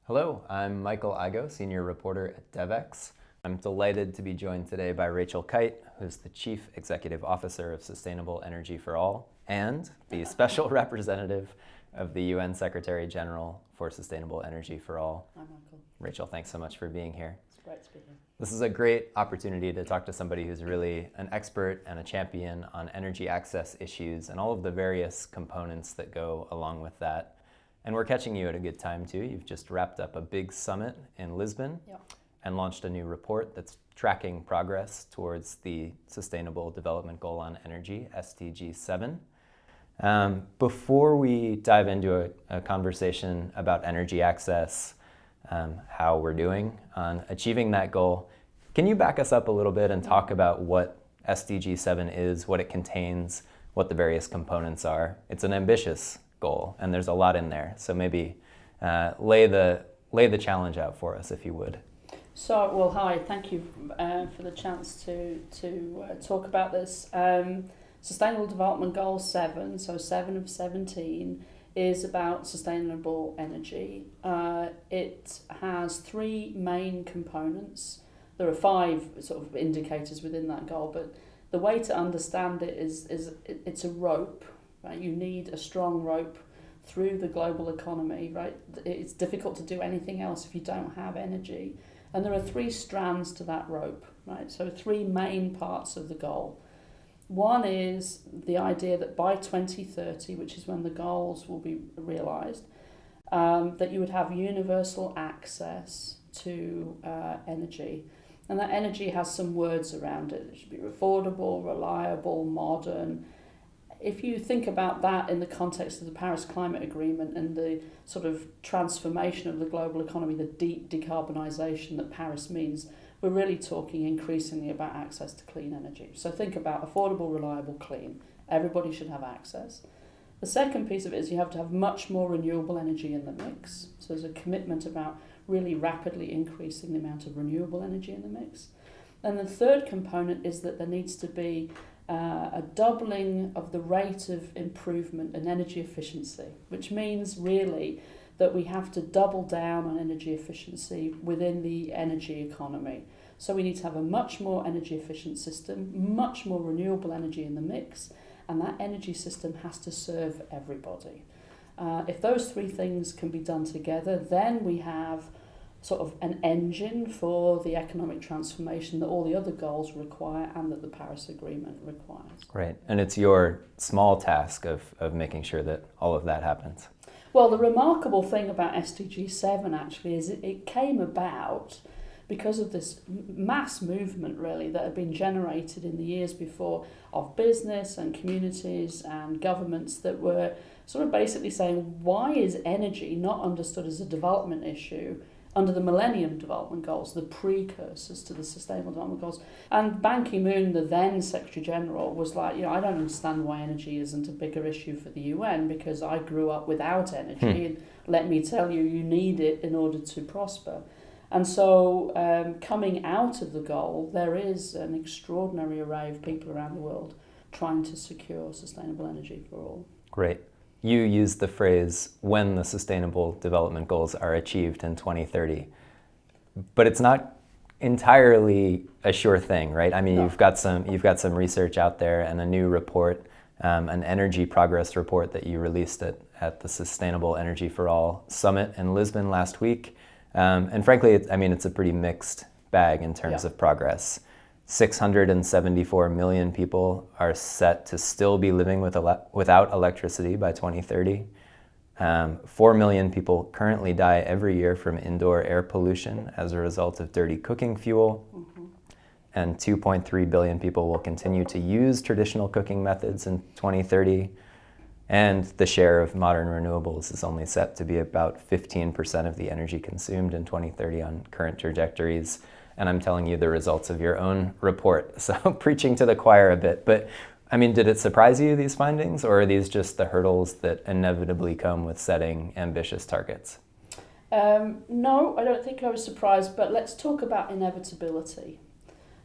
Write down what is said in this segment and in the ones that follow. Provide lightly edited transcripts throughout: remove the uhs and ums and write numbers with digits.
Hello, I'm Michael Igo, Senior Reporter at Devex. I'm delighted to be joined today by Rachel Kyte, who's the Chief Executive Officer of Sustainable Energy for All and the Special Representative of the UN Secretary General for Sustainable Energy for All. Hi, Michael. Rachel, thanks so much for being here. It's great to be here. This is a great opportunity to talk to somebody who's really an expert and a champion on energy access issues and all of the various components that go along with that. And we're catching you at a good time too. You've just wrapped up a big summit in Lisbon and launched a new report that's tracking progress towards the Sustainable Development Goal on Energy, SDG 7. Before we dive into a conversation about energy access, how we're doing on achieving that goal, can you back us up a little bit and talk about what SDG 7 is, what it contains, what the various components are? It's an ambitious goal, and there's a lot in there. So maybe lay the challenge out for us, if you would. So, well, hi. Thank you for the chance to talk about this. Sustainable Development Goal 7, so 7 of 17, is about sustainable energy. It has three main components. There are 5 sort of indicators within that goal, but the way to understand it is it's a rope. Right? You need a strong rope through the global economy. Right? It's difficult to do anything else if you don't have energy. And there are 3 strands to that rope. Right? So 3 main parts of the goal. One is the idea that by 2030, which is when the goals will be realised, that you would have universal access to energy. And that energy has some words around it. It should be affordable, reliable, modern. If you think about that in the context of the Paris Climate Agreement and the sort of transformation of the global economy, the deep decarbonisation that Paris means, we're really talking increasingly about access to clean energy. So think about affordable, reliable, clean. Everybody should have access. The second piece of it is you have to have much more renewable energy in the mix. So there's a commitment about really rapidly increasing the amount of renewable energy in the mix. And the third component is that there needs to be a doubling of the rate of improvement in energy efficiency, which means really that we have to double down on energy efficiency within the energy economy. So we need to have a much more energy efficient system, much more renewable energy in the mix, and that energy system has to serve everybody. If those 3 things can be done together, then we have sort of an engine for the economic transformation that all the other goals require and that the Paris Agreement requires. Right, and it's your small task of making sure that all of that happens. Well, the remarkable thing about SDG 7 actually is it came about because of this mass movement really that had been generated in the years before of business and communities and governments that were sort of basically saying, why is energy not understood as a development issue under the Millennium Development Goals, the precursors to the Sustainable Development Goals? And Ban Ki-moon, the then Secretary General, was like, I don't understand why energy isn't a bigger issue for the UN because I grew up without energy and let me tell you, you need it in order to prosper. And so coming out of the goal, there is an extraordinary array of people around the world trying to secure sustainable energy for all. Great. You used the phrase, when the Sustainable Development Goals are achieved in 2030. But it's not entirely a sure thing, right? I mean, no. You've got some research out there and a new report, an energy progress report that you released at the Sustainable Energy for All Summit in Lisbon last week. And frankly, it's a pretty mixed bag in terms of progress. 674 million people are set to still be living without electricity by 2030. 4 million people currently die every year from indoor air pollution as a result of dirty cooking fuel. Mm-hmm. And 2.3 billion people will continue to use traditional cooking methods in 2030. And the share of modern renewables is only set to be about 15% of the energy consumed in 2030 on current trajectories. And I'm telling you the results of your own report. So preaching to the choir a bit. But did it surprise you, these findings, or are these just the hurdles that inevitably come with setting ambitious targets? No, I don't think I was surprised, but let's talk about inevitability.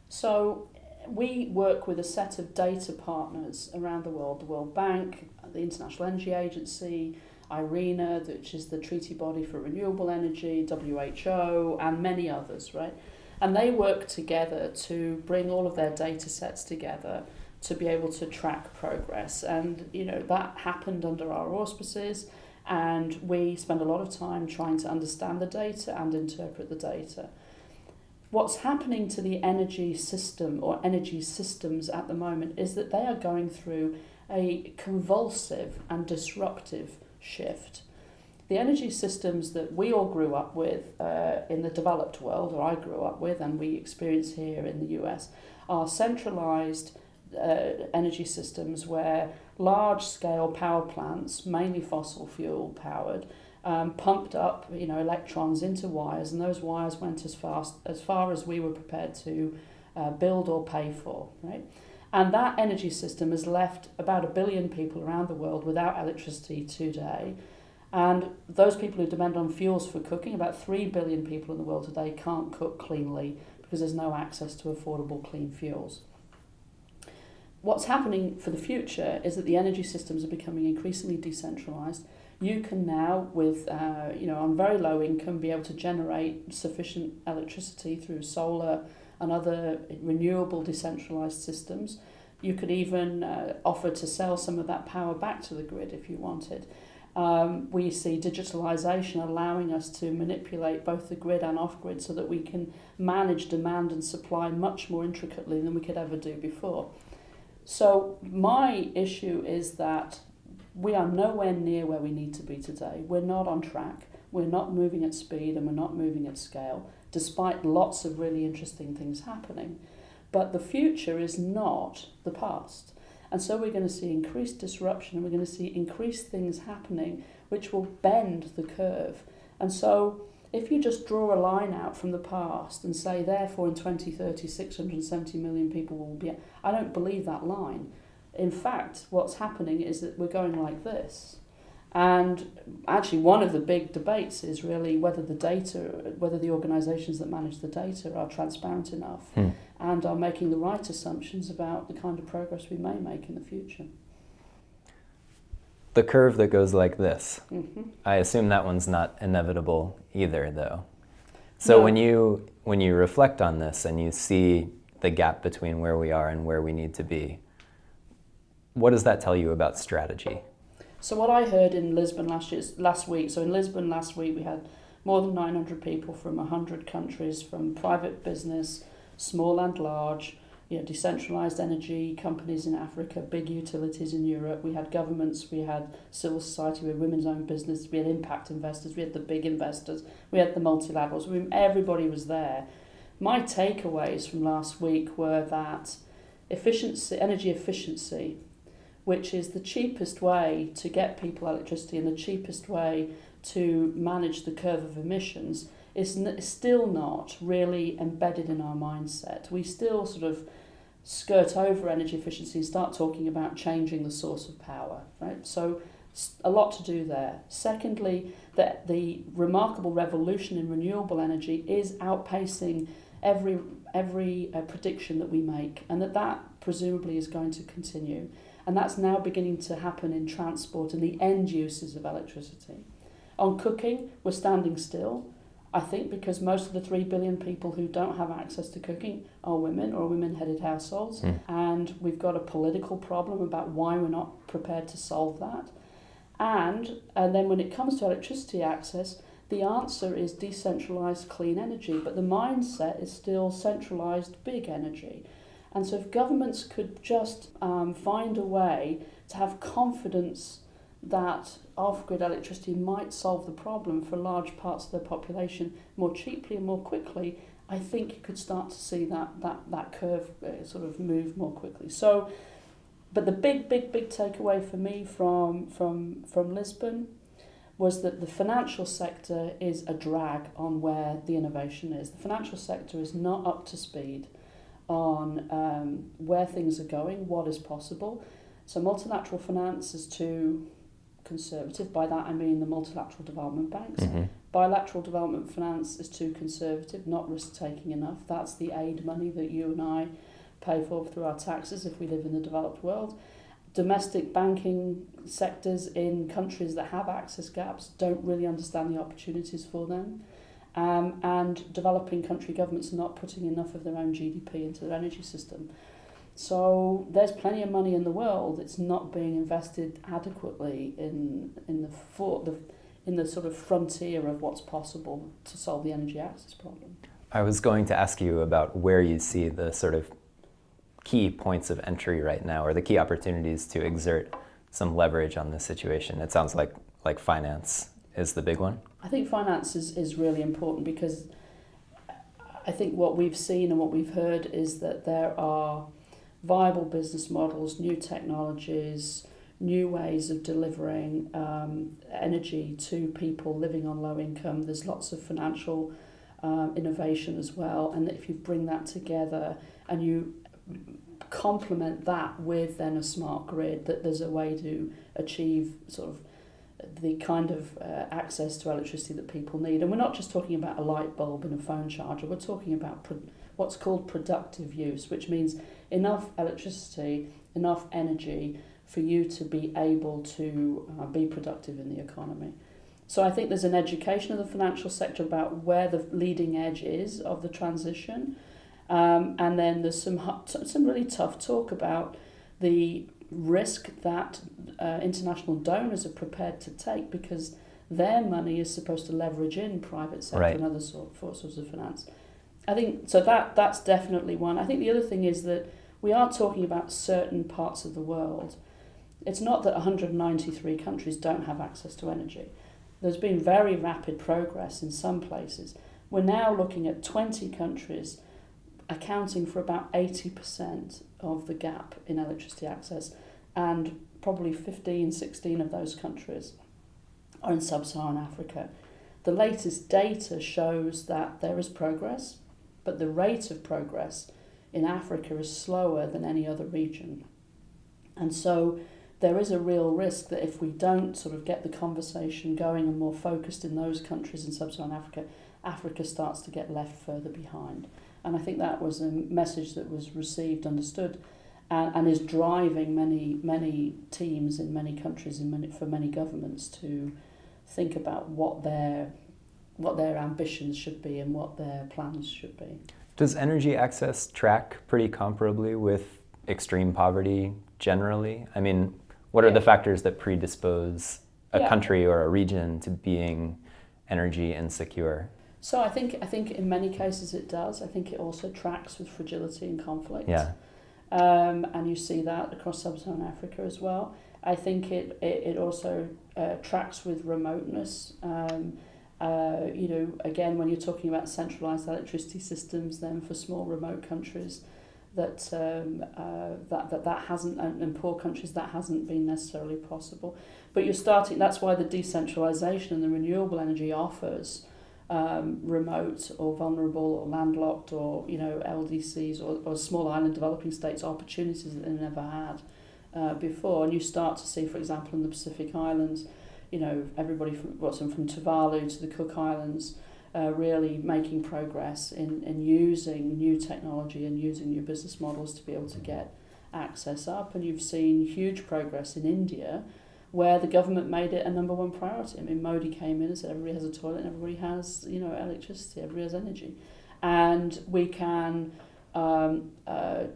So we work with a set of data partners around the World Bank, the International Energy Agency, IRENA, which is the treaty body for renewable energy, WHO, and many others, right? And they work together to bring all of their data sets together to be able to track progress. And, that happened under our auspices, and we spend a lot of time trying to understand the data and interpret the data. What's happening to the energy system or energy systems at the moment is that they are going through a convulsive and disruptive shift. The energy systems that we all grew up with in the developed world, or I grew up with, and we experience here in the US, are centralized energy systems where large-scale power plants, mainly fossil fuel powered, pumped up, electrons into wires, and those wires went as far as we were prepared to build or pay for, right? And that energy system has left about 1 billion people around the world without electricity today. And those people who depend on fuels for cooking, about 3 billion people in the world today can't cook cleanly because there's no access to affordable clean fuels. What's happening for the future is that the energy systems are becoming increasingly decentralized. You can now, with on very low income, be able to generate sufficient electricity through solar and other renewable decentralized systems. You could even offer to sell some of that power back to the grid if you wanted. We see digitalization allowing us to manipulate both the grid and off-grid so that we can manage demand and supply much more intricately than we could ever do before. So my issue is that we are nowhere near where we need to be today. We're not on track. We're not moving at speed, and we're not moving at scale, despite lots of really interesting things happening. But the future is not the past. And so we're going to see increased disruption, and we're going to see increased things happening which will bend the curve. And so if you just draw a line out from the past and say, therefore, in 2030, 670 million people will be... I don't believe that line. In fact, what's happening is that we're going like this. And actually, one of the big debates is really whether the organisations that manage the data are transparent enough and are making the right assumptions about the kind of progress we may make in the future. The curve that goes like this, Mm-hmm. I assume that one's not inevitable either, though. So No. when you reflect on this and you see the gap between where we are and where we need to be, what does that tell you about strategy? So what I heard in Lisbon last week, so in Lisbon last week we had more than 900 people from 100 countries, from private business, small and large, decentralized energy companies in Africa, big utilities in Europe. We had governments, we had civil society, we had women's owned business, we had impact investors, we had the big investors, we had the multilaterals, everybody was there. My takeaways from last week were that energy efficiency, which is the cheapest way to get people electricity and the cheapest way to manage the curve of emissions, is still not really embedded in our mindset. We still sort of skirt over energy efficiency and start talking about changing the source of power, right? So a lot to do there. Secondly, that the remarkable revolution in renewable energy is outpacing every prediction that we make, and that presumably is going to continue. And that's now beginning to happen in transport and the end uses of electricity. On cooking, we're standing still, I think, because most of the 3 billion people who don't have access to cooking are women or women-headed households. And we've got a political problem about why we're not prepared to solve that. And then when it comes to electricity access, the answer is decentralized clean energy, but the mindset is still centralized big energy. And so if governments could just find a way to have confidence that off-grid electricity might solve the problem for large parts of their population more cheaply and more quickly, I think you could start to see that curve sort of move more quickly. So, but the big takeaway for me from Lisbon was that the financial sector is a drag on where the innovation is. The financial sector is not up to speed on where things are going, what is possible. So multilateral finance is too conservative. By that I mean the multilateral development banks. Mm-hmm. Bilateral development finance is too conservative, not risk-taking enough. That's the aid money that you and I pay for through our taxes if we live in the developed world. domestic banking sectors in countries that have access gaps don't really understand the opportunities for them. And developing country governments are not putting enough of their own GDP into their energy system. So there's plenty of money in the world. It's not being invested adequately in the sort of frontier of what's possible to solve the energy access problem. I was going to ask you about where you see the sort of key points of entry right now, or the key opportunities to exert some leverage on this situation. It sounds like finance is the big one. I think finance is really important, because I think what we've seen and what we've heard is that there are viable business models, new technologies, new ways of delivering energy to people living on low income. There's lots of financial innovation as well, and if you bring that together and you complement that with then a smart grid, that there's a way to achieve sort of the kind of access to electricity that people need. And we're not just talking about a light bulb and a phone charger, we're talking about what's called productive use, which means enough electricity, enough energy for you to be able to be productive in the economy. So I think there's an education of the financial sector about where the leading edge is of the transition. And then there's some really tough talk about the risk that international donors are prepared to take, because their money is supposed to leverage in private sector and other sources of finance. I think so that's definitely one. I think the other thing is that we are talking about certain parts of the world. It's not that 193 countries don't have access to energy. There's been very rapid progress in some places. We're now looking at 20 countries accounting for about 80% of the gap in electricity access, and probably 15, 16 of those countries are in sub-Saharan Africa. The latest data shows that there is progress, but the rate of progress in Africa is slower than any other region. And so there is a real risk that if we don't sort of get the conversation going and more focused in those countries in sub-Saharan Africa, Africa starts to get left further behind. And I think that was a message that was received, understood, and is driving many teams in many countries and for many governments to think about what their ambitions should be and what their plans should be. Does energy access track pretty comparably with extreme poverty generally? I mean, what are the factors that predispose a country or a region to being energy insecure? So I think in many cases it does. I think it also tracks with fragility and conflict. Yeah. And you see that across sub-Saharan Africa as well. I think it also tracks with remoteness. Again, when you're talking about centralised electricity systems, then for small remote countries, that hasn't, and poor countries, that hasn't been necessarily possible. But you're starting. That's why the decentralisation and the renewable energy offers remote or vulnerable or landlocked or LDCs or small island developing states opportunities that they never had before. And you start to see, for example, in the Pacific Islands, everybody from Tuvalu to the Cook Islands really making progress in using new technology and using new business models to be able to get access up. And you've seen huge progress in India, where the government made it a number one priority. I mean, Modi came in and said everybody has a toilet and everybody has, electricity, everybody has energy. And we can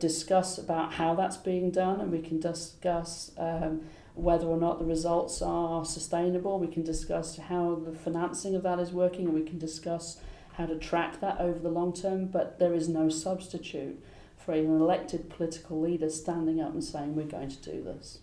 discuss about how that's being done, and we can discuss whether or not the results are sustainable. We can discuss how the financing of that is working, and we can discuss how to track that over the long term. But there is no substitute for an elected political leader standing up and saying, we're going to do this.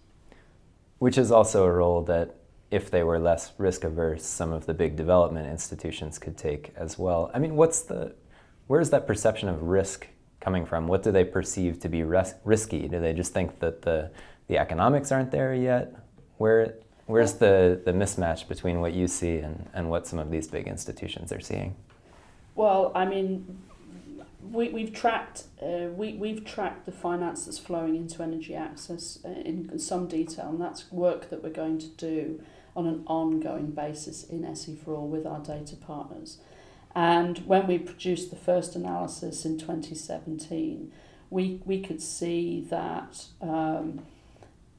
Which is also a role that, if they were less risk averse, some of the big development institutions could take as well. I mean, where's that perception of risk coming from? What do they perceive to be risky? Do they just think that the economics aren't there yet? Where's the mismatch between what you see and what some of these big institutions are seeing? Well, I mean, we've tracked the finance that's flowing into energy access in some detail, and that's work that we're going to do on an ongoing basis in SE4All with our data partners. And when we produced the first analysis in 2017, we could see that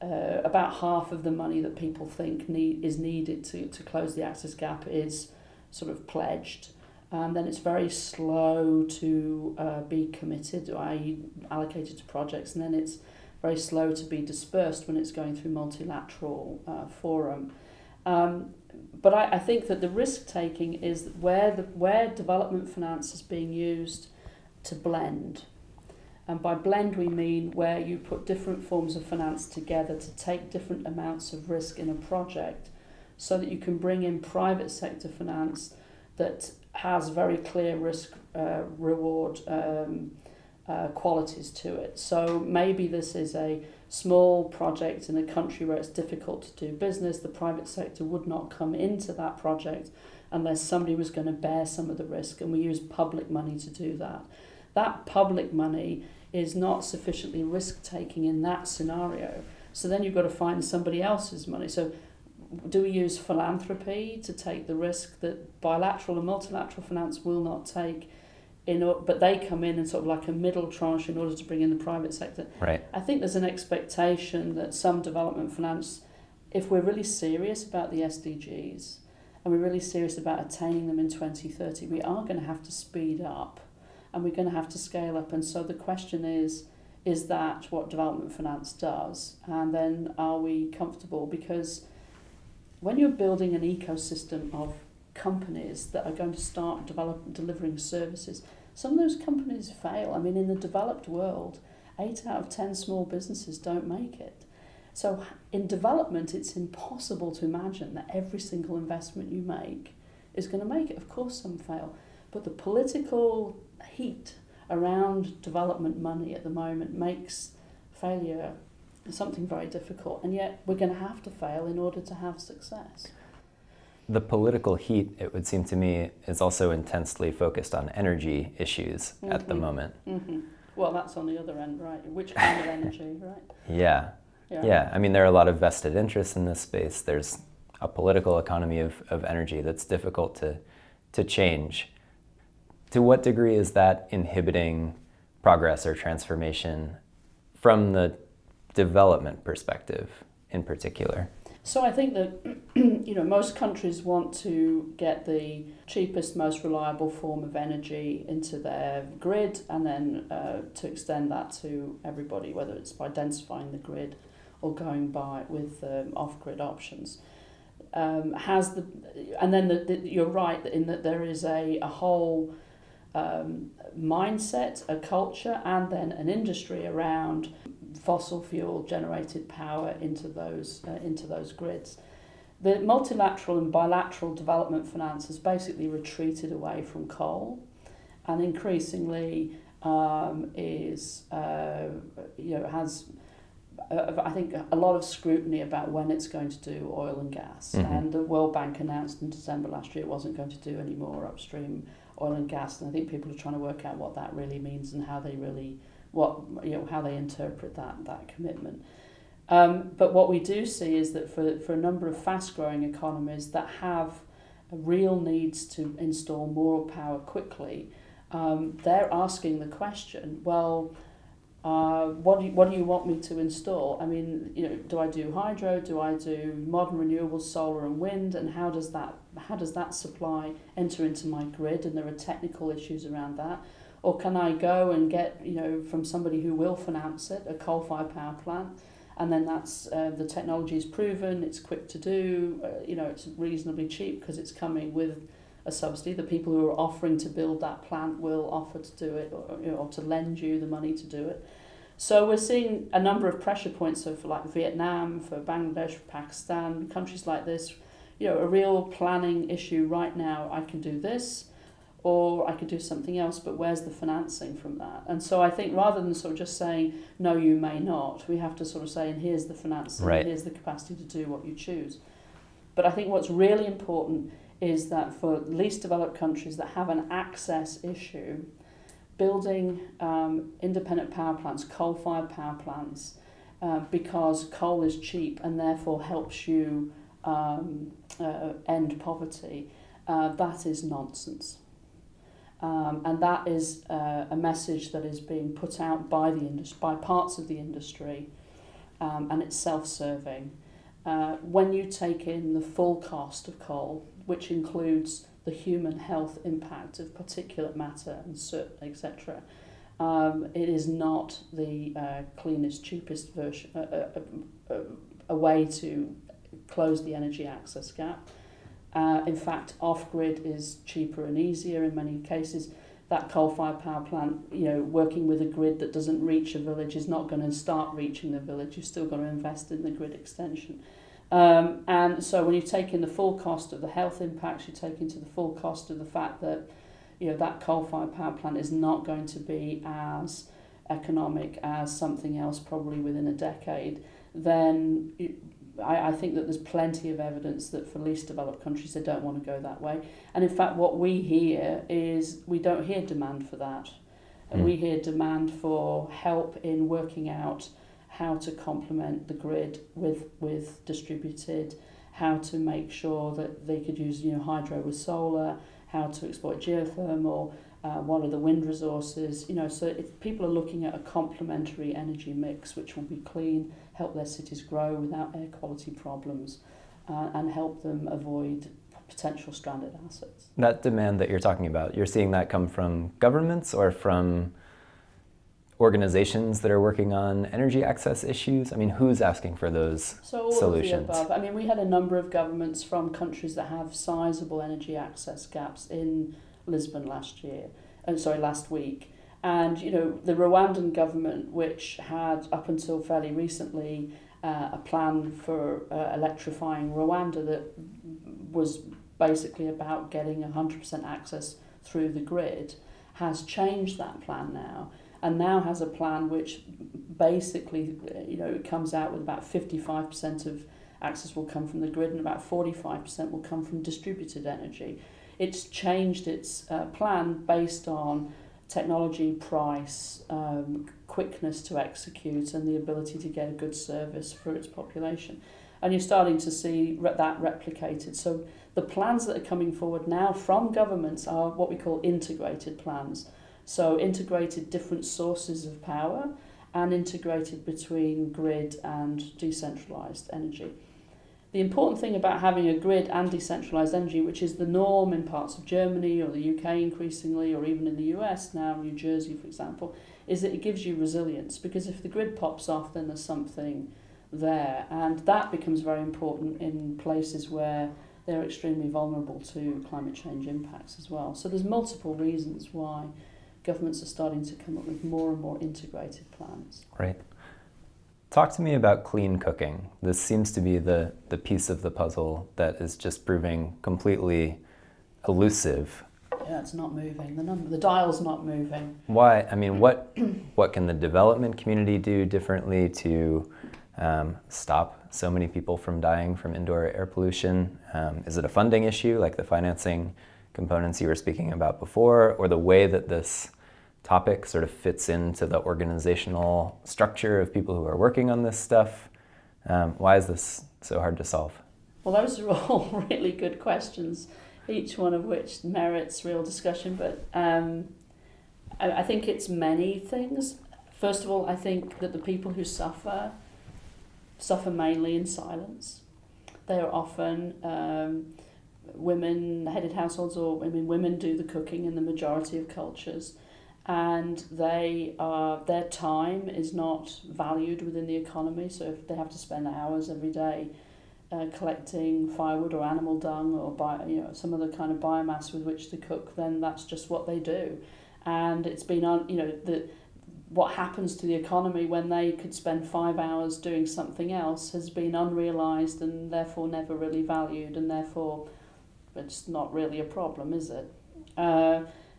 about half of the money that people think is needed to close the access gap is sort of pledged. And then it's very slow to be committed, i.e. allocated to projects, and then it's very slow to be dispersed when it's going through multilateral forum. But I think that the risk-taking is where development finance is being used to blend. And by blend we mean where you put different forms of finance together to take different amounts of risk in a project so that you can bring in private sector finance that has very clear risk reward qualities to it. So maybe this is a small project in a country where it's difficult to do business. The private sector would not come into that project unless somebody was going to bear some of the risk, and we use public money to do that. That public money is not sufficiently risk-taking in that scenario. So then you've got to find somebody else's money. So do we use philanthropy to take the risk that bilateral and multilateral finance will not take, but they come in sort of like a middle tranche in order to bring in the private sector? Right. I think there's an expectation that some development finance, if we're really serious about the SDGs and we're really serious about attaining them in 2030, we are going to have to speed up and we're going to have to scale up. And so the question is that what development finance does? And then are we comfortable? Because when you're building an ecosystem of companies that are going to start delivering services, some of those companies fail. I mean, in the developed world, 8 out of 10 small businesses don't make it. So in development, it's impossible to imagine that every single investment you make is going to make it. Of course, some fail. But the political heat around development money at the moment makes failure something very difficult. And yet we're going to have to fail in order to have success. The political heat, it would seem to me, is also intensely focused on energy issues at the moment. Mm-hmm. Well, that's on the other end, right? Which kind of energy, right? Yeah. I mean, there are a lot of vested interests in this space. There's a political economy of energy that's difficult to change. To what degree is that inhibiting progress or transformation from the development perspective in particular? So I think that most countries want to get the cheapest, most reliable form of energy into their grid, and then to extend that to everybody, whether it's by densifying the grid or going by with off-grid options. You're right in that there is a whole mindset, a culture, and then an industry around fossil fuel generated power into those grids. The multilateral and bilateral development finance has basically retreated away from coal, and increasingly has I think a lot of scrutiny about when it's going to do oil and gas. Mm-hmm. And the World Bank announced in December last year it wasn't going to do any more upstream oil and gas, and I think people are trying to work out what that really means and how they interpret that commitment. But what we do see is that for a number of fast-growing economies that have real needs to install more power quickly, they're asking the question, well, what do you want me to install? I mean, do I do hydro? Do I do modern renewables, solar and wind? And how does that supply enter into my grid? And there are technical issues around that. Or can I go and get from somebody who will finance it, a coal-fired power plant, and then that's the technology is proven, it's quick to do, it's reasonably cheap because it's coming with a subsidy. The people who are offering to build that plant will offer to do it or to lend you the money to do it. So we're seeing a number of pressure points for like Vietnam, for Bangladesh, for Pakistan, countries like this, a real planning issue right now. I can do this or I could do something else, but where's the financing from that? And so I think rather than sort of just saying, no, you may not, we have to sort of say, and here's the financing, right. And here's the capacity to do what you choose. But I think what's really important is that for least developed countries that have an access issue, building independent power plants, coal-fired power plants, because coal is cheap and therefore helps you end poverty, that is nonsense. And that is a message that is being put out by the industry, by parts of the industry, and it's self-serving. When you take in the full cost of coal, which includes the human health impact of particulate matter and soot, etc., it is not the cleanest, cheapest version, a way to close the energy access gap. In fact, off-grid is cheaper and easier in many cases. That coal-fired power plant, working with a grid that doesn't reach a village is not going to start reaching the village. You've still got to invest in the grid extension. And so when you take in the full cost of the health impacts, you take into the full cost of the fact that that coal-fired power plant is not going to be as economic as something else probably within a decade, then I think that there's plenty of evidence that for least developed countries, they don't want to go that way. And in fact, what we hear is we don't hear demand for that. And we hear demand for help in working out how to complement the grid with distributed, how to make sure that they could use hydro with solar, how to exploit geothermal, what are the wind resources, so if people are looking at a complementary energy mix which will be clean, help their cities grow without air quality problems, and help them avoid potential stranded assets. That demand that you're talking about, you're seeing that come from governments or from organizations that are working on energy access issues? I mean, who's asking for those solutions? Of the above. I mean, we had a number of governments from countries that have sizable energy access gaps in Lisbon last week. And, the Rwandan government, which had up until fairly recently a plan for electrifying Rwanda that was basically about getting 100% access through the grid, has changed that plan now. And now has a plan which basically, it comes out with about 55% of access will come from the grid and about 45% will come from distributed energy. It's changed its plan based on technology, price, quickness to execute, and the ability to get a good service for its population. And you're starting to see that replicated. So the plans that are coming forward now from governments are what we call integrated plans. So integrated different sources of power and integrated between grid and decentralised energy. The important thing about having a grid and decentralised energy, which is the norm in parts of Germany or the UK increasingly, or even in the US now, New Jersey for example, is that it gives you resilience, because if the grid pops off then there's something there, and that becomes very important in places where they're extremely vulnerable to climate change impacts as well. So there's multiple reasons why governments are starting to come up with more and more integrated plans. Right. Talk to me about clean cooking. This seems to be the piece of the puzzle that is just proving completely elusive. Yeah, it's not moving. The dial's not moving. Why? I mean, what can the development community do differently to stop so many people from dying from indoor air pollution? Is it a funding issue, like the financing components you were speaking about before, or the way that this topic sort of fits into the organizational structure of people who are working on this stuff? Why is this so hard to solve? Well, those are all really good questions, each one of which merits real discussion, but I think it's many things. First of all, I think that the people who suffer mainly in silence. They are often women-headed households, or women do the cooking in the majority of cultures, and their time is not valued within the economy. So if they have to spend hours every day collecting firewood or animal dung or some other kind of biomass with which to cook, then that's just what they do. And it's been on what happens to the economy when they could spend 5 hours doing something else has been unrealised and therefore never really valued, and therefore it's not really a problem, is it?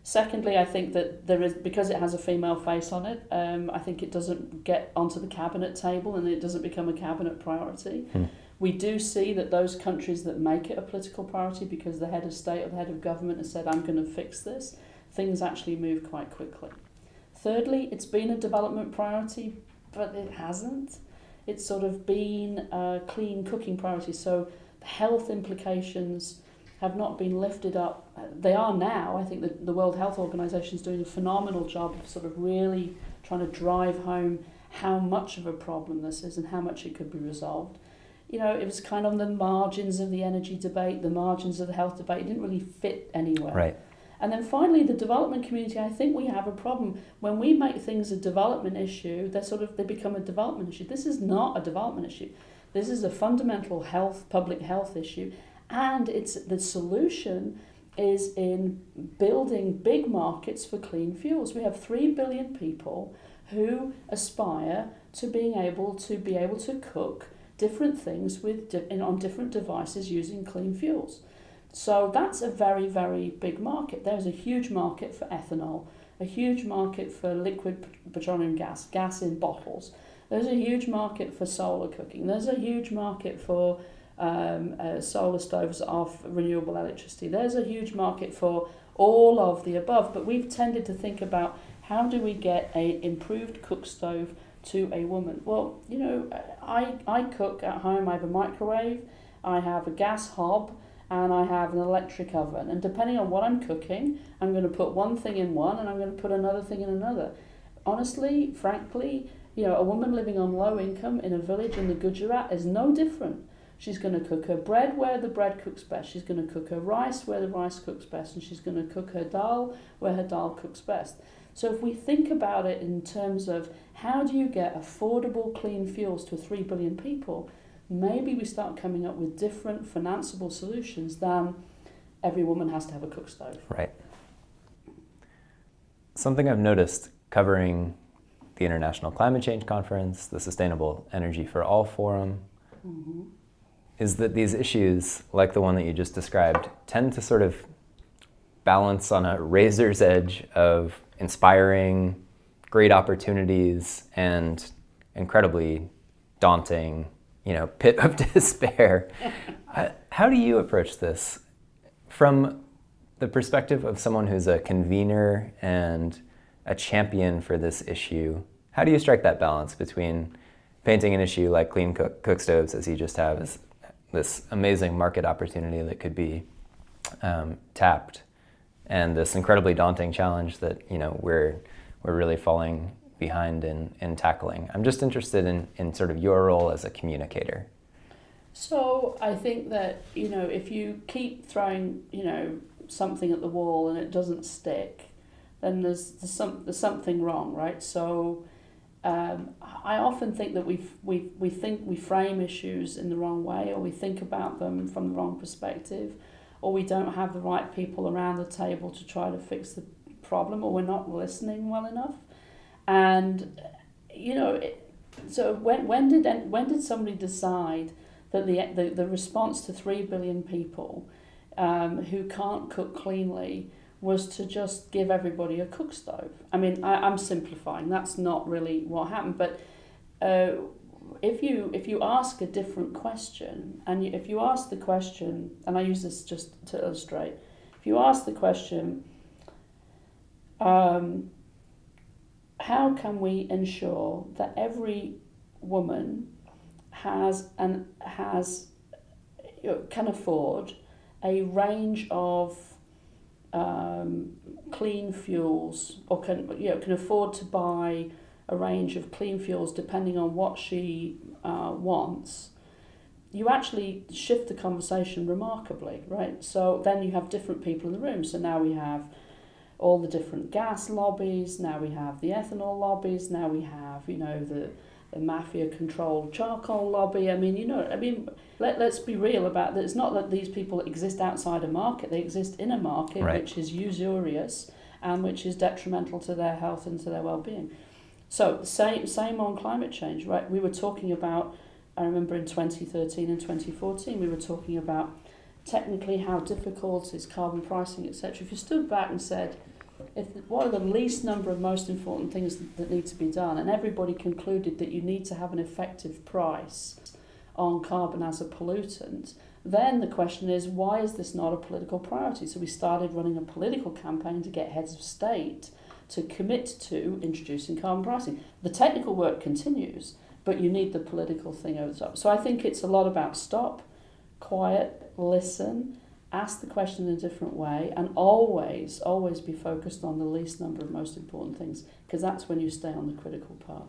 Secondly, I think that there is, because it has a female face on it, I think it doesn't get onto the cabinet table and it doesn't become a cabinet priority. We do see that those countries that make it a political priority because the head of state or the head of government has said, I'm going to fix this, things actually move quite quickly. Thirdly, it's been a development priority, but it hasn't. It's sort of been a clean cooking priority. So the health implications have not been lifted up. They are now. I think that the World Health Organization is doing a phenomenal job of sort of really trying to drive home how much of a problem this is and how much it could be resolved. You know, it was kind of on the margins of the energy debate, the margins of the health debate. It didn't really fit anywhere. Right. And then finally, the development community, I think we have a problem. When we make things a development issue, they become a development issue. This is not a development issue. This is a fundamental public health issue. And the solution is in building big markets for clean fuels. We have 3 billion people who aspire to being able to cook different things on different devices using clean fuels. So that's a very, very big market. There's a huge market for ethanol, a huge market for liquid petroleum gas in bottles. There's a huge market for solar cooking. There's a huge market for solar stoves off renewable electricity. There's a huge market for all of the above, but we've tended to think about how do we get an improved cook stove to a woman. Well, you know, I cook at home. I have a microwave, I have a gas hob, and I have an electric oven. And depending on what I'm cooking, I'm going to put one thing in one and I'm going to put another thing in another. Honestly, frankly, you know, a woman living on low income in a village in the Gujarat is no different. She's going to cook her bread where the bread cooks best. She's going to cook her rice where the rice cooks best. And she's going to cook her dal where her dal cooks best. So if we think about it in terms of how do you get affordable clean fuels to 3 billion people, maybe we start coming up with different financeable solutions than every woman has to have a cook stove. Right. Something I've noticed covering the International Climate Change Conference, the Sustainable Energy for All Forum, is that these issues, like the one that you just described, tend to sort of balance on a razor's edge of inspiring, great opportunities, and incredibly daunting, pit of despair. How do you approach this from the perspective of someone who's a convener and a champion for this issue? How do you strike that balance between painting an issue like clean cook stoves, as you just have, as this amazing market opportunity that could be tapped, and this incredibly daunting challenge that we're really falling behind in tackling? I'm just interested in sort of your role as a communicator. So I think that if you keep throwing something at the wall and it doesn't stick, then there's something wrong, right? So I often think that we frame issues in the wrong way, or we think about them from the wrong perspective, or we don't have the right people around the table to try to fix the problem, or we're not listening well enough. And so when did somebody decide that the response to 3 billion people who can't cook cleanly was to just give everybody a cook stove? I mean, I'm simplifying. That's not really what happened. But if you ask a different question, and if you ask the question, and I use this just to illustrate, if you ask the question, how can we ensure that every woman can afford a range of clean fuels, or can afford to buy a range of clean fuels depending on what she wants, you actually shift the conversation remarkably, right? So then you have different people in the room. So now we have all the different gas lobbies, now we have the ethanol lobbies, now we have the mafia-controlled charcoal lobby. Let's be real about that. It's not that these people exist outside a market; they exist in a market, right, which is usurious and which is detrimental to their health and to their well-being. So same on climate change, right? We were talking about, I remember in 2013 and 2014, we were talking about technically how difficult is carbon pricing, etc. If you stood back and said, what are the least number of most important things that need to be done, and everybody concluded that you need to have an effective price on carbon as a pollutant, then the question is, why is this not a political priority? So we started running a political campaign to get heads of state to commit to introducing carbon pricing. The technical work continues, but you need the political thing over the top. So I think it's a lot about stop, quiet, listen, ask the question in a different way, and always be focused on the least number of most important things, because that's when you stay on the critical path.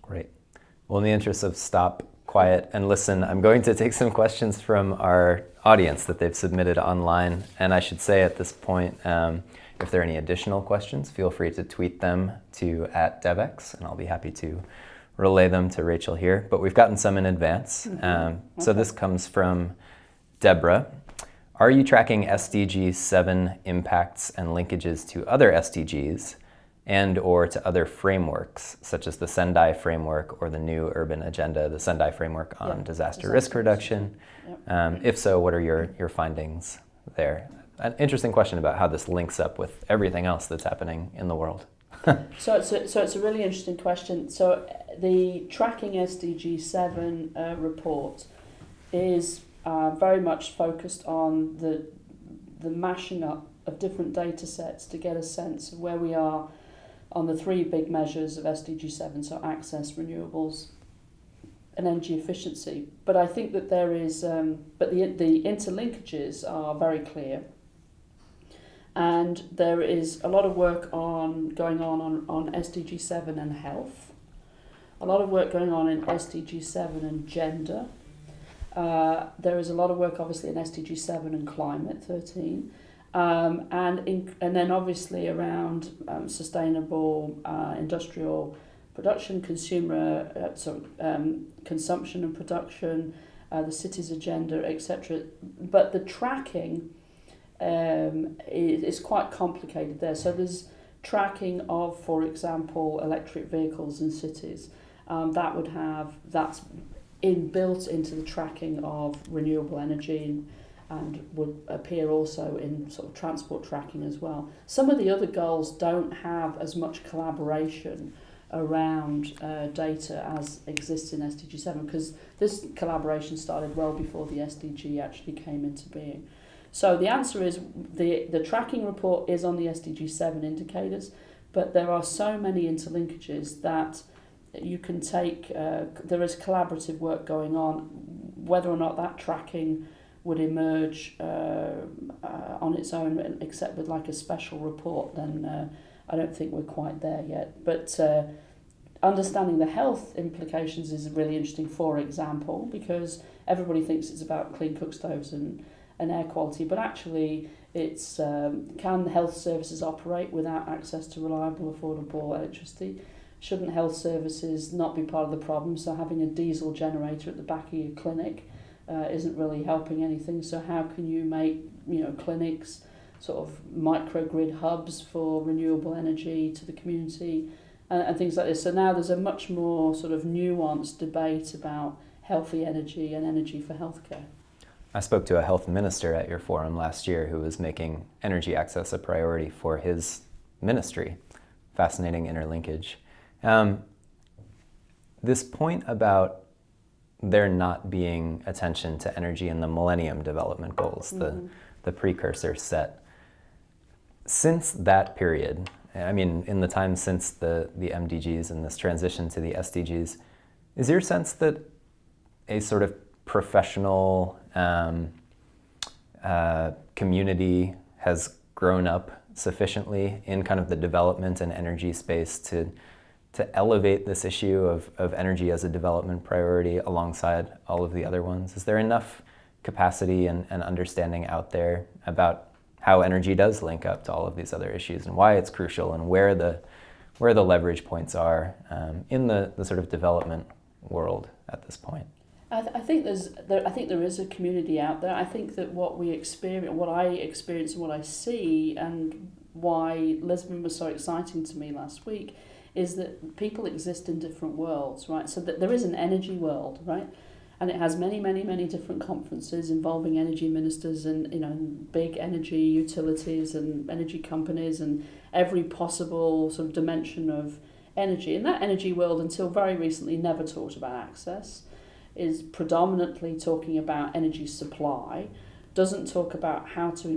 Great. Well, in the interest of stop, quiet, and listen, I'm going to take some questions from our audience that they've submitted online. And I should say at this point, if there are any additional questions, feel free to tweet them to @Devex, and I'll be happy to relay them to Rachel here. But we've gotten some in advance. So this comes from Deborah. Are you tracking SDG 7 impacts and linkages to other SDGs and or to other frameworks, such as the Sendai framework or the new urban agenda, the Sendai framework on disaster risk reduction? If so, what are your findings there? An interesting question about how this links up with everything else that's happening in the world. So it's a really interesting question. So the Tracking SDG 7 report is very much focused on the mashing up of different data sets to get a sense of where we are on the three big measures of SDG 7, so access, renewables, and energy efficiency. But I think that there is, but the interlinkages are very clear. And there is a lot of work going on SDG 7 and health, a lot of work going on in SDG 7 and gender. There is a lot of work obviously in SDG 7 and climate 13. And then obviously around sustainable industrial production, consumption and production, the cities agenda, etc. But the tracking is quite complicated there. So there's tracking of, for example, electric vehicles in cities. That's built into the tracking of renewable energy and would appear also in sort of transport tracking as well. Some of the other goals don't have as much collaboration around data as exists in SDG 7, because this collaboration started well before the SDG actually came into being. So the answer is the tracking report is on the SDG 7 indicators, but there are so many interlinkages that you can take, there is collaborative work going on. Whether or not that tracking would emerge on its own, except with like a special report, then I don't think we're quite there yet. But understanding the health implications is really interesting, for example, because everybody thinks it's about clean cook stoves and air quality, but actually it's can health services operate without access to reliable, affordable electricity? Shouldn't health services not be part of the problem? So having a diesel generator at the back of your clinic isn't really helping anything. So how can you make clinics sort of microgrid hubs for renewable energy to the community and things like this? So now there's a much more sort of nuanced debate about healthy energy and energy for healthcare. I spoke to a health minister at your forum last year who was making energy access a priority for his ministry. Fascinating interlinkage. This point about there not being attention to energy in the Millennium Development Goals, the precursor set. Since that period, I mean, in the time since the MDGs and this transition to the SDGs, is your sense that a sort of professional community has grown up sufficiently in kind of the development and energy space to elevate this issue of energy as a development priority alongside all of the other ones? Is there enough capacity and understanding out there about how energy does link up to all of these other issues and why it's crucial and where the leverage points are in the sort of development world at this point? I think there is a community out there. I think that what I experience and what I see, and why Lisbon was so exciting to me last week, is that people exist in different worlds, right? So that there is an energy world, right? And it has many, many, many different conferences involving energy ministers and big energy utilities and energy companies and every possible sort of dimension of energy. And that energy world, until very recently, never talked about access, is predominantly talking about energy supply, doesn't talk about how to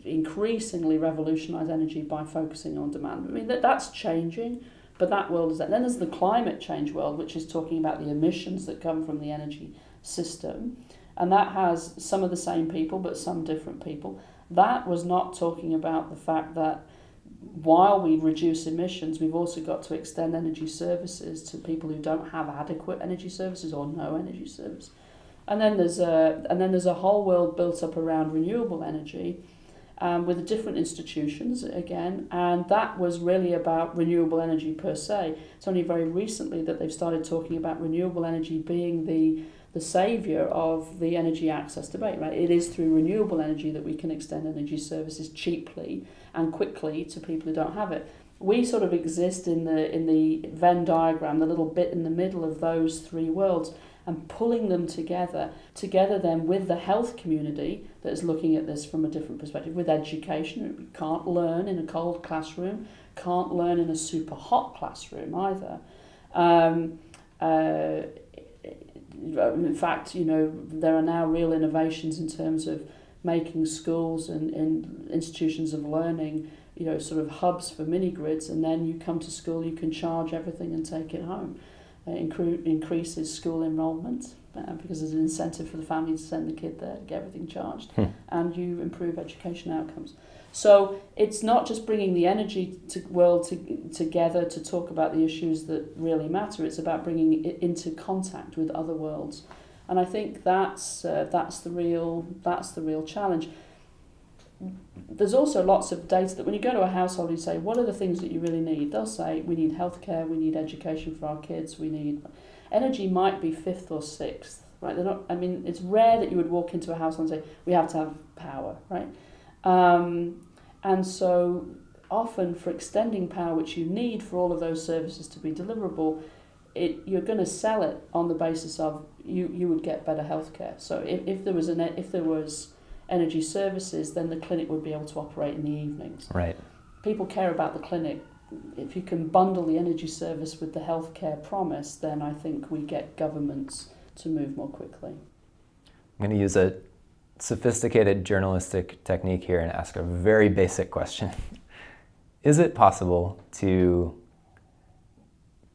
increasingly revolutionise energy by focusing on demand. I mean, that's changing, but that world is that. Then there's the climate change world, which is talking about the emissions that come from the energy system, and that has some of the same people, but some different people. That was not talking about the fact that while we reduce emissions, we've also got to extend energy services to people who don't have adequate energy services or no energy service. And then there's a whole world built up around renewable energy, with the different institutions again, and that was really about renewable energy per se. It's only very recently that they've started talking about renewable energy being the saviour of the energy access debate, right? It is through renewable energy that we can extend energy services cheaply and quickly to people who don't have it. We sort of exist in the Venn diagram, the little bit in the middle of those three worlds, and pulling them together then with the health community that is looking at this from a different perspective, with education. We can't learn in a cold classroom, can't learn in a super hot classroom either. In fact, there are now real innovations in terms of making schools and institutions of learning, sort of hubs for mini grids, and then you come to school, you can charge everything and take it home. Increases school enrolment because there's an incentive for the family to send the kid there to get everything charged, and you improve education outcomes. So it's not just bringing the energy world together to talk about the issues that really matter. It's about bringing it into contact with other worlds, and I think that's the real challenge. There's also lots of data that when you go to a household and you say, what are the things that you really need? They'll say, we need healthcare, we need education for our kids, we need... Energy might be fifth or sixth, right? It's rare that you would walk into a household and say, we have to have power, right? And so often for extending power, which you need for all of those services to be deliverable, you're going to sell it on the basis of you would get better healthcare. So if there was energy services, then the clinic would be able to operate in the evenings. Right. People care about the clinic. If you can bundle the energy service with the healthcare promise, then I think we get governments to move more quickly. I'm going to use a sophisticated journalistic technique here and ask a very basic question. Is it possible to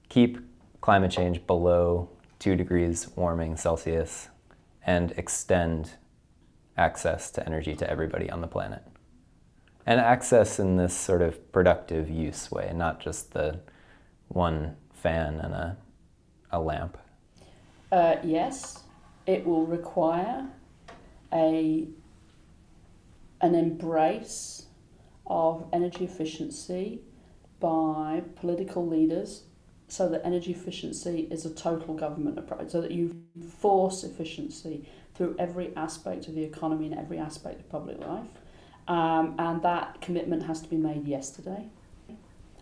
keep climate change below 2 degrees warming Celsius and extend access to energy to everybody on the planet? And access in this sort of productive use way, not just the one fan and a lamp. Yes, it will require an embrace of energy efficiency by political leaders, so that energy efficiency is a total government approach, so that you force efficiency through every aspect of the economy and every aspect of public life. And that commitment has to be made yesterday.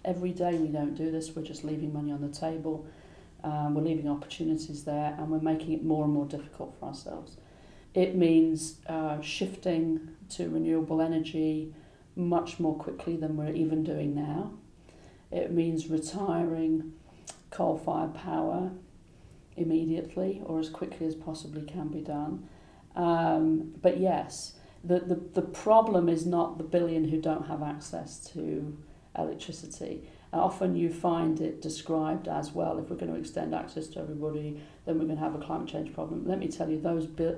Every day we don't do this, we're just leaving money on the table, we're leaving opportunities there, and we're making it more and more difficult for ourselves. It means shifting to renewable energy much more quickly than we're even doing now. It means retiring coal-fired power immediately or as quickly as possibly can be done. But yes, the problem is not the billion who don't have access to electricity. Often you find it described as, well, if we're going to extend access to everybody, then we're going to have a climate change problem. Let me tell you,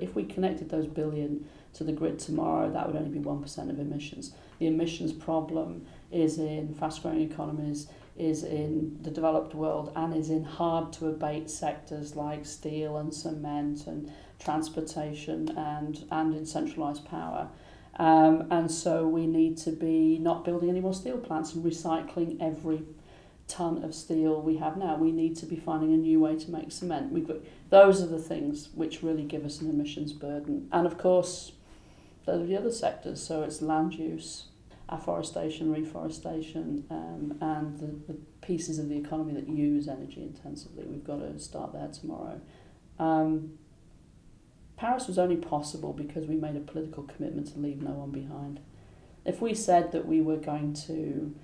if we connected those billion to the grid tomorrow, that would only be 1% of emissions. The emissions problem is in fast-growing economies, is in the developed world, and is in hard-to-abate sectors like steel and cement and transportation and in centralised power. And so we need to be not building any more steel plants and recycling every tonne of steel we have now. We need to be finding a new way to make cement. Those are the things which really give us an emissions burden. And of course, those are the other sectors. So it's land use, afforestation, reforestation, and the pieces of the economy that use energy intensively. We've got to start there tomorrow. Paris was only possible because we made a political commitment to leave no one behind. If we said that we were going to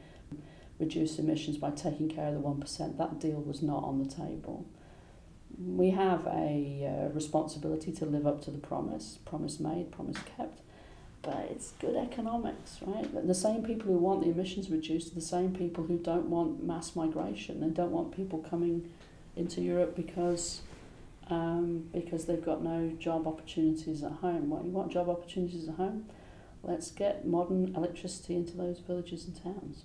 reduce emissions by taking care of the 1%, that deal was not on the table. We have a responsibility to live up to the promise made, promise kept, but it's good economics, right? The same people who want the emissions reduced are the same people who don't want mass migration and don't want people coming into Europe because they've got no job opportunities at home. What, you want job opportunities at home? Let's get modern electricity into those villages and towns.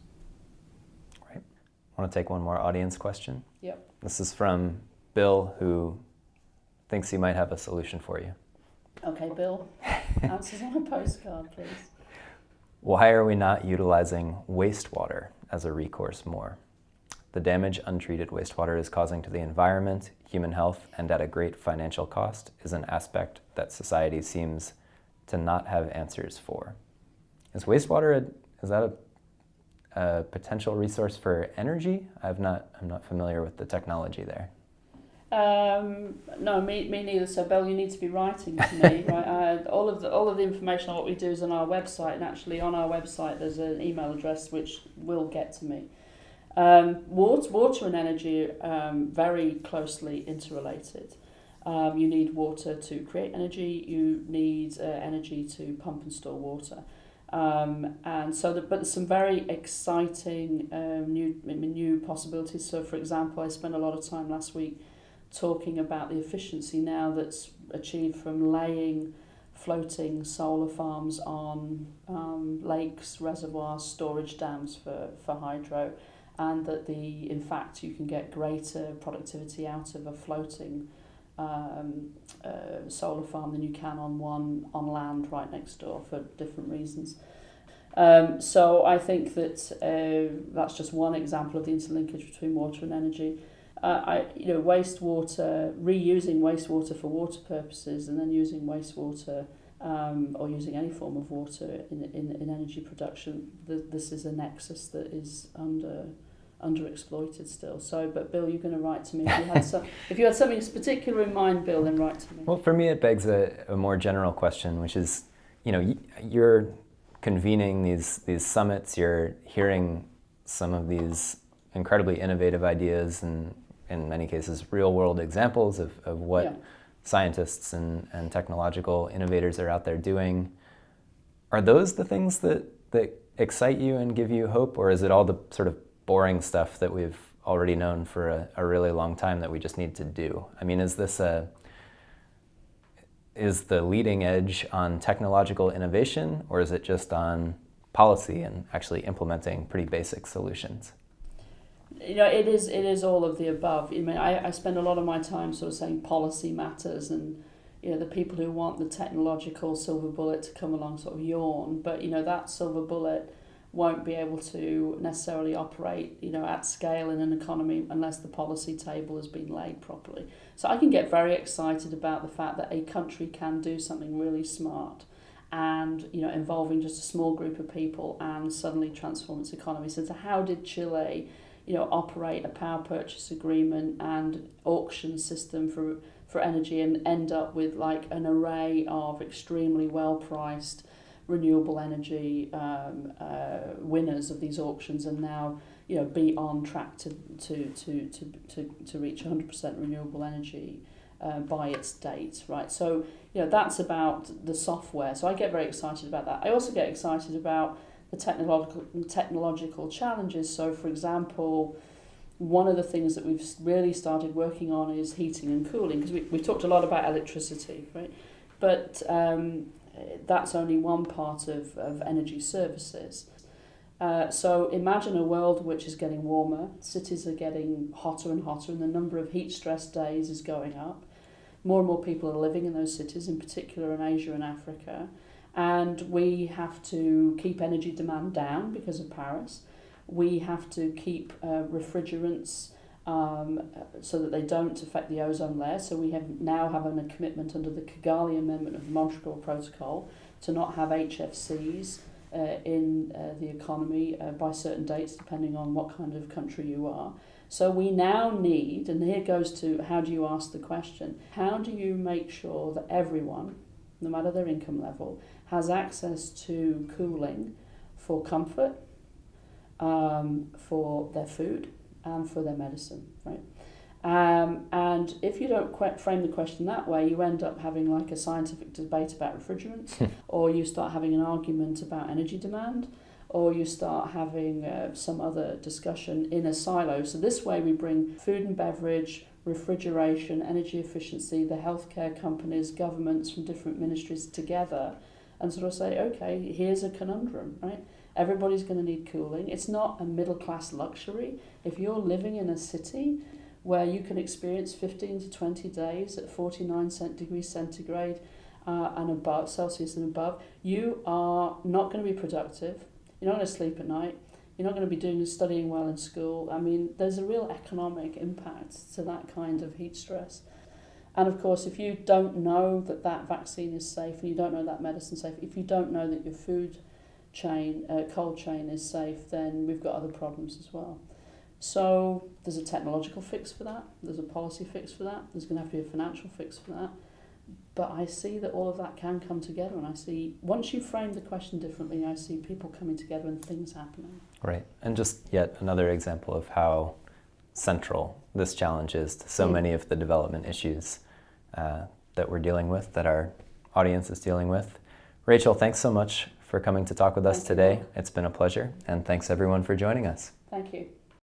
Want to take one more audience question? Yep. This is from Bill, who thinks he might have a solution for you. Okay, Bill, answers on a postcard, please. Why are we not utilizing wastewater as a recourse more? The damage untreated wastewater is causing to the environment, human health, and at a great financial cost is an aspect that society seems to not have answers for. Is wastewater, is that a potential resource for energy? I'm not familiar with the technology there. No, me neither. So, Bill, you need to be writing to me, right? All of the information on what we do is on our website, and actually on our website there's an email address which will get to me. Water and energy are very closely interrelated. You need water to create energy. You need energy to pump and store water. And so, but there's some very exciting new possibilities. So, for example, I spent a lot of time last week talking about the efficiency now that's achieved from laying floating solar farms on lakes, reservoirs, storage dams for hydro, and that in fact you can get greater productivity out of a floating solar farm than you can on land right next door for different reasons. So I think that that's just one example of the interlinkage between water and energy. Wastewater, reusing wastewater for water purposes, and then using wastewater or using any form of water in energy production. This is a nexus that is underexploited still. So, but Bill, you're going to write to me if you had something particular in mind, Bill, then write to me. Well, for me, it begs a more general question, which is, you're convening these summits, you're hearing some of these incredibly innovative ideas and in many cases real world examples of what scientists and technological innovators are out there doing. Are those the things that excite you and give you hope, or is it all the sort of boring stuff that we've already known for a really long time that we just need to do? I mean, is the leading edge on technological innovation, or is it just on policy and actually implementing pretty basic solutions? It is all of the above. I mean, I spend a lot of my time sort of saying policy matters, and the people who want the technological silver bullet to come along sort of yawn, but that silver bullet won't be able to necessarily operate at scale in an economy unless the policy table has been laid properly. So I can get very excited about the fact that a country can do something really smart and involving just a small group of people and suddenly transform its economy. So how did Chile operate a power purchase agreement and auction system for energy and end up with like an array of extremely well priced renewable energy winners of these auctions, and now be on track to reach 100% renewable energy by its date, right? So that's about the software. So I get very excited about that. I also get excited about the technological challenges. So, for example, one of the things that we've really started working on is heating and cooling, because we talked a lot about electricity, right? But that's only one part of energy services. So imagine a world which is getting warmer, cities are getting hotter and hotter, and the number of heat stress days is going up. More and more people are living in those cities, in particular in Asia and Africa. And we have to keep energy demand down because of Paris. We have to keep refrigerants so that they don't affect the ozone layer. So we now have a commitment under the Kigali Amendment of the Montreal Protocol to not have HFCs in the economy by certain dates, depending on what kind of country you are. So we now need, and here goes to how do you ask the question, how do you make sure that everyone, no matter their income level, has access to cooling for comfort, for their food, and for their medicine, right? And if you don't frame the question that way, you end up having like a scientific debate about refrigerants, or you start having an argument about energy demand, or you start having some other discussion in a silo. So this way we bring food and beverage, refrigeration, energy efficiency, the healthcare companies, governments from different ministries together and sort of say, okay, here's a conundrum, right? Everybody's going to need cooling. It's not a middle class luxury. If you're living in a city where you can experience 15 to 20 days at 49 degrees centigrade and above, Celsius and above, you are not going to be productive. You're not going to sleep at night. You're not going to be studying well in school. I mean, there's a real economic impact to that kind of heat stress. And of course, if you don't know that that vaccine is safe, and you don't know that medicine's safe, if you don't know that your food chain, cold chain is safe, then we've got other problems as well. So there's a technological fix for that. There's a policy fix for that. There's going to have to be a financial fix for that. But I see that all of that can come together, and I see, once you frame the question differently, I see people coming together and things happening. Right, and just yet another example of how central this challenge is to so many of the development issues that we're dealing with, that our audience is dealing with. Rachel, thanks so much for coming to talk with us today. It's been a pleasure, and thanks everyone for joining us. Thank you.